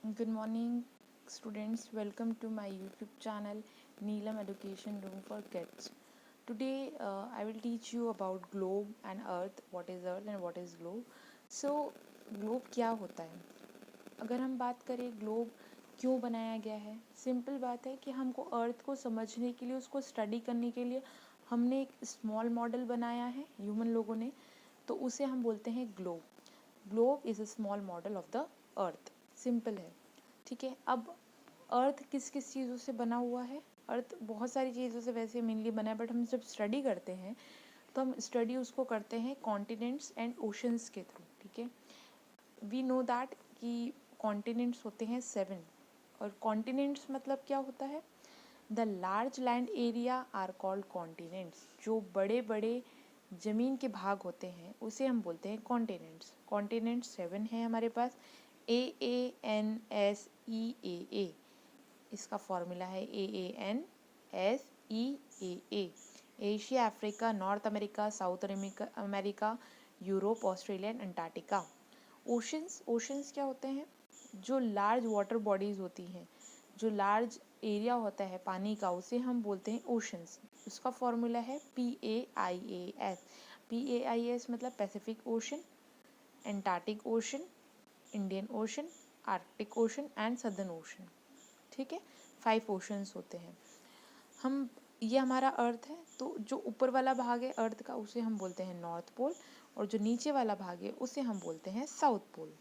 Good morning, students. Welcome to my YouTube channel, Neelam Education Room for Kids. Today, I will teach you about globe and Earth. What is Earth and what is globe? So, globe क्या होता है? अगर हम बात करें globe क्यों बनाया गया है, सिंपल बात है कि हमको अर्थ को समझने के लिए, उसको स्टडी करने के लिए हमने एक स्मॉल मॉडल बनाया है ह्यूमन लोगों ने, तो उसे हम बोलते हैं globe. Globe is a small model of the earth. Simple है, ठीक है. अब अर्थ किस किस चीज़ों से बना हुआ है? अर्थ बहुत सारी चीज़ों से वैसे मेनली बना है, बट हम जब स्टडी करते हैं तो हम स्टडी उसको करते हैं कॉन्टिनेंट्स एंड ओशंस के थ्रू, ठीक है. वी नो दैट कि कॉन्टिनेंट्स होते हैं 7. और कॉन्टिनेंट्स मतलब क्या होता है? The large land area are called continents. जो बड़े बड़े ज़मीन के भाग होते हैं उसे हम बोलते हैं कॉन्टिनेंट्स. कॉन्टिनेंट्स 7 हैं हमारे पास. AANSEAA, इसका फॉर्मूला है AANSEAA. Asia, Africa, north America, south America, Europe, Australia and Antarctica. Oceans, oceans क्या होते हैं? जो लार्ज वाटर बॉडीज़ होती हैं, जो लार्ज एरिया होता है पानी का, उसे हम बोलते हैं ओशंस. उसका फॉर्मूला है PAIAS. PAIAS मतलब Pacific ocean, Antarctic ocean, Indian ocean, Arctic ocean and southern ocean. ठीक है, 5 ओशंस होते हैं. हम ये हमारा अर्थ है, तो जो ऊपर वाला भाग है अर्थ का उसे हम बोलते हैं नॉर्थ पोल, और जो नीचे वाला भाग है उसे हम बोलते हैं साउथ पोल.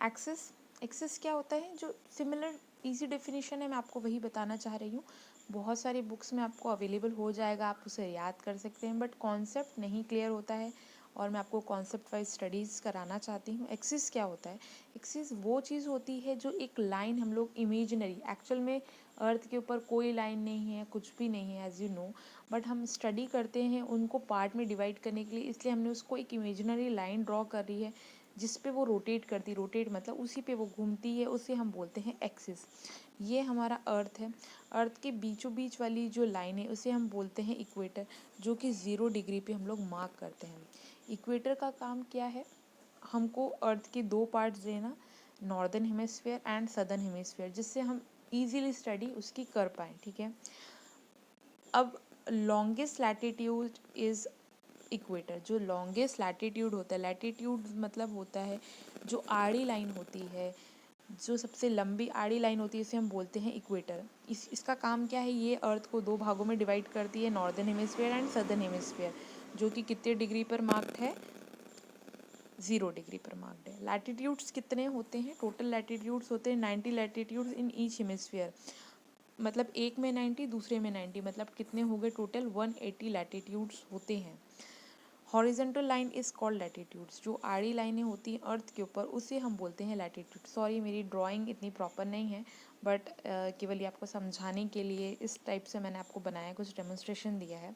एक्सिस, एक्सिस क्या होता है? जो सिमिलर इजी डेफिनेशन है, मैं आपको वही बताना चाह रही हूँ. बहुत सारी बुक्स में आपको अवेलेबल हो जाएगा, आप उसे याद कर सकते हैं, बट कॉन्सेप्ट नहीं क्लियर होता है और मैं आपको कॉन्सेप्ट वाइज स्टडीज़ कराना चाहती हूँ. एक्सिस क्या होता है? एक्सिस वो चीज़ होती है जो एक लाइन हम लोग इमेजिनरी, एक्चुअल में अर्थ के ऊपर कोई लाइन नहीं है, कुछ भी नहीं है एज यू नो, बट हम स्टडी करते हैं उनको पार्ट में डिवाइड करने के लिए, इसलिए हमने उसको एक इमेजिनरी लाइन ड्रॉ कर रही है जिस पे वो रोटेट करती, रोटेट मतलब उसी पे वो घूमती है, उसे हम बोलते हैं एक्सिस. ये हमारा अर्थ है. अर्थ के बीचों बीच वाली जो लाइन है उसे हम बोलते हैं इक्वेटर, जो कि 0 डिग्री पे हम लोग मार्क करते हैं. इक्वेटर का काम क्या है? हमको अर्थ के 2 पार्ट्स देना, northern hemisphere and southern hemisphere, जिससे हम इजीली स्टडी उसकी कर पाएँ, ठीक है. अब लॉन्गेस्ट लैटिट्यूड इज़ इक्वेटर. जो लॉन्गेस्ट लैटिट्यूड होता है, लैटिट्यूड मतलब होता है जो आड़ी लाइन होती है, जो सबसे लंबी आड़ी लाइन होती है इसे हम बोलते हैं इक्वेटर. इसका काम क्या है? ये अर्थ को 2 भागों में डिवाइड करती है, northern hemisphere and southern hemisphere, जो कि कितने डिग्री पर मार्क्ड है? 0 डिग्री पर मार्क्ड है. लैटिट्यूड्स कितने होते हैं? टोटल लैटिट्यूड्स होते हैं 90 लैटिट्यूड्स इन ईच हेमिस्फीयर. मतलब एक में 90, दूसरे में 90, मतलब कितने हो गए? टोटल 180 लैटिट्यूड्स होते हैं. Horizontal line is called latitudes. जो आड़ी लाइनें होती हैं अर्थ के ऊपर उसे हम बोलते हैं लैटिट्यूड. सॉरी, मेरी ड्राइंग इतनी प्रॉपर नहीं है, बट केवल ये आपको समझाने के लिए इस टाइप से मैंने आपको बनाया, कुछ डेमोन्स्ट्रेशन दिया है.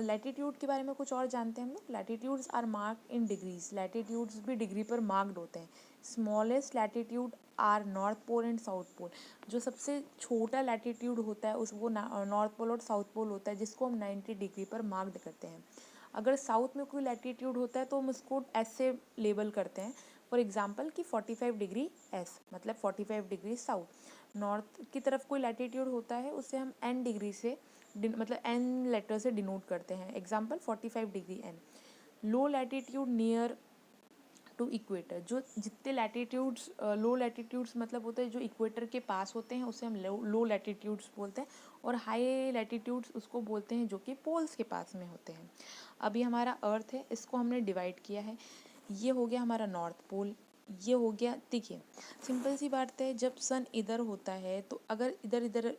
लैटिट्यूड के बारे में कुछ और जानते हैं हम लोग. Latitudes are marked in degrees. Latitudes भी डिग्री पर मार्क्ड होते हैं. Smallest latitude are north pole and south pole. जो सबसे छोटा लैटिट्यूड होता है उस वो नॉर्थ पोल और साउथ पोल होता है, जिसको हम 90 डिग्री पर मार्क्ड करते हैं. अगर साउथ में कोई लैटिट्यूड होता है तो हम उसको ऐसे लेबल करते हैं, फॉर एग्जाम्पल कि 45 डिग्री एस, मतलब 45 डिग्री साउथ. नॉर्थ की तरफ कोई लैटिट्यूड होता है उसे हम एन डिग्री से मतलब एन लेटर से डिनोट करते हैं. Example 45 degree N. Low latitude near to equator. जो जितने लैटिट्यूड्स, लो लैटिट्यूड्स मतलब होते हैं जो इक्वेटर के पास होते हैं उसे हम लो लैटिट्यूड्स बोलते हैं, और हाई लैटिट्यूड्स उसको बोलते हैं जो कि पोल्स के पास में होते हैं. अभी हमारा अर्थ है, इसको हमने डिवाइड किया है. ये हो गया हमारा नॉर्थ पोल, ये हो गया. देखिए सिंपल सी बात है, जब सन इधर होता है तो अगर इधर इधर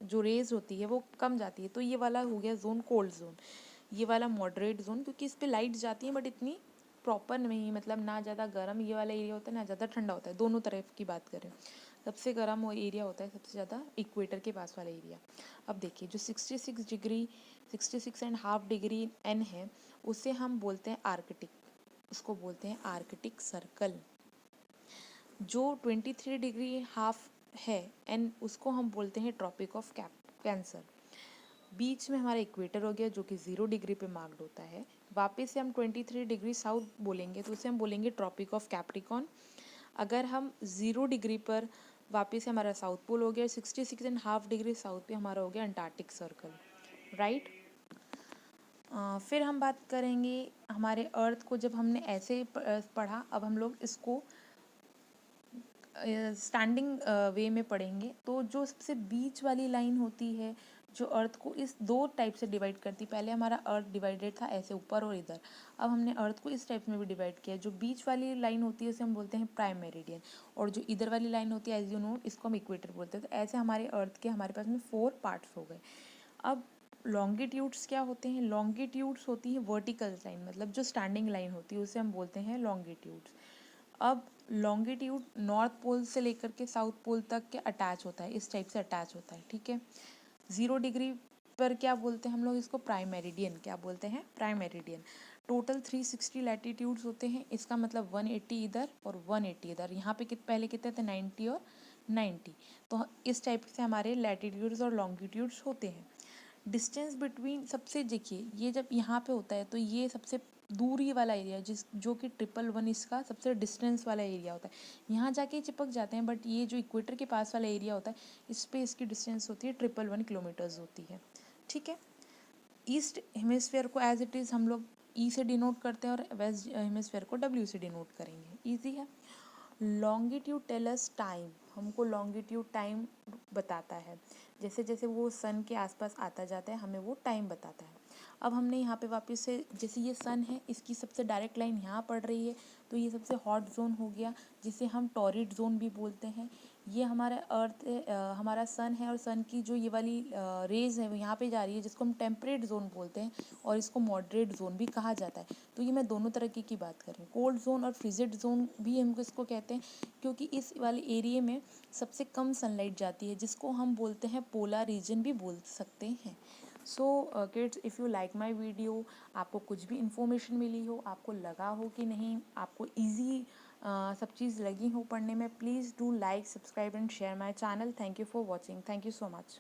जो रेज होती है वो कम जाती है, तो ये वाला हो गया जोन कोल्ड जोन, ये वाला मॉडरेट जोन, क्योंकि इस पर लाइट जाती है बट इतनी प्रॉपर नहीं, मतलब ना ज़्यादा गर्म ये वाला एरिया होता है ना ज़्यादा ठंडा होता है. दोनों तरफ की बात करें, सबसे गर्म वो एरिया होता है सबसे ज़्यादा इक्वेटर के पास वाला एरिया. अब देखिए जो 66 डिग्री, 66.5 डिग्री एन है उसे हम बोलते हैं आर्कटिक. उसको बोलते हैं आर्कटिक सर्कल. जो 23 डिग्री हाफ है एन, उसको हम बोलते हैं ट्रॉपिक ऑफ कैंसर. बीच में हमारा इक्वेटर हो गया जो कि 0 डिग्री पे मार्क्ड होता है. वापस से हम 23 डिग्री साउथ बोलेंगे तो उसे हम बोलेंगे ट्रॉपिक ऑफ कैप्रिकॉन. अगर हम 0 डिग्री पर वापस से हमारा साउथ पोल हो गया, 66.5 डिग्री साउथ पे हमारा हो गया अंटार्कटिक सर्कल, राइट। फिर हम बात करेंगे हमारे अर्थ को, जब हमने ऐसे पढ़ा, अब हम लोग इसको स्टैंडिंग वे में पढ़ेंगे। तो जो सबसे बीच वाली लाइन होती है जो अर्थ को इस 2 टाइप से डिवाइड करती, पहले हमारा अर्थ डिवाइडेड था ऐसे ऊपर और इधर, अब हमने अर्थ को इस टाइप में भी डिवाइड किया। जो बीच वाली लाइन होती है उसे हम बोलते हैं प्राइम मेरिडियन, और जो इधर वाली लाइन होती है एज यू नो इसको हम इक्वेटर बोलते हैं। तो ऐसे हमारे अर्थ के हमारे पास में 4 पार्ट्स हो गए। अब लॉन्गिट्यूड्स क्या होते हैं? लॉन्गिट्यूड्स होती है वर्टिकल लाइन, मतलब जो स्टैंडिंग लाइन होती है उसे हम बोलते हैं लॉन्गिट्यूड्स। अब लॉन्गिट्यूड नॉर्थ पोल से लेकर के साउथ पोल तक के अटैच होता है, इस टाइप से अटैच होता है, ठीक है। 0 डिग्री पर क्या बोलते हैं हम लोग इसको? Prime meridian. क्या बोलते हैं? Prime meridian. टोटल 360 लैटिट्यूड्स होते हैं, इसका मतलब 180 इधर और 180 इधर। यहाँ पे पहले कितने थे? 90 और 90। तो इस टाइप से हमारे लैटिट्यूड्स और लॉन्गिट्यूड्स होते हैं। डिस्टेंस बिटवीन, सबसे देखिए ये जब यहाँ पे होता है तो ये सबसे दूरी वाला एरिया, जो कि 111 इसका सबसे डिस्टेंस वाला एरिया होता है। यहाँ जाके चिपक जाते हैं, बट ये जो इक्वेटर के पास वाला एरिया होता है इस पे इसकी डिस्टेंस होती है 111 किलोमीटर्स होती है, ठीक है। ईस्ट हेमिस्फेयर को एज इट इज़ हम लोग ई से डिनोट करते हैं और वेस्ट हेमिस्फेयर को डब्ल्यू से डिनोट करेंगे, ईजी है। लॉन्गिट्यूड टेल अस टाइम, हमको लॉन्गिट्यूड टाइम बताता है। जैसे जैसे वो सन के आसपास आता जाता है हमें वो टाइम बताता है। अब हमने यहाँ पे वापस से, जैसे ये सन है इसकी सबसे डायरेक्ट लाइन यहाँ पड़ रही है, तो ये सबसे हॉट जोन हो गया जिसे हम टॉरिड जोन भी बोलते हैं। ये हमारा अर्थ हमारा सन है, और सन की जो ये वाली रेज है वो यहाँ पे जा रही है, जिसको हम टेम्परेट जोन बोलते हैं, और इसको मॉडरेट जोन भी कहा जाता है। तो ये मैं दोनों तरह की बात कर रही हूँ। कोल्ड जोन और फ्रिजिड जोन भी हम इसको कहते हैं, क्योंकि इस वाले एरिया में सबसे कम सनलाइट जाती है, जिसको हम बोलते हैं पोलर रीजन भी बोल सकते हैं। So kids, if you like my video, आपको कुछ भी इंफॉर्मेशन मिली हो, आपको लगा हो कि नहीं, आपको ईजी सब चीज़ लगी हो पढ़ने में, please do like, subscribe and share my channel. Thank you for watching. Thank you so much.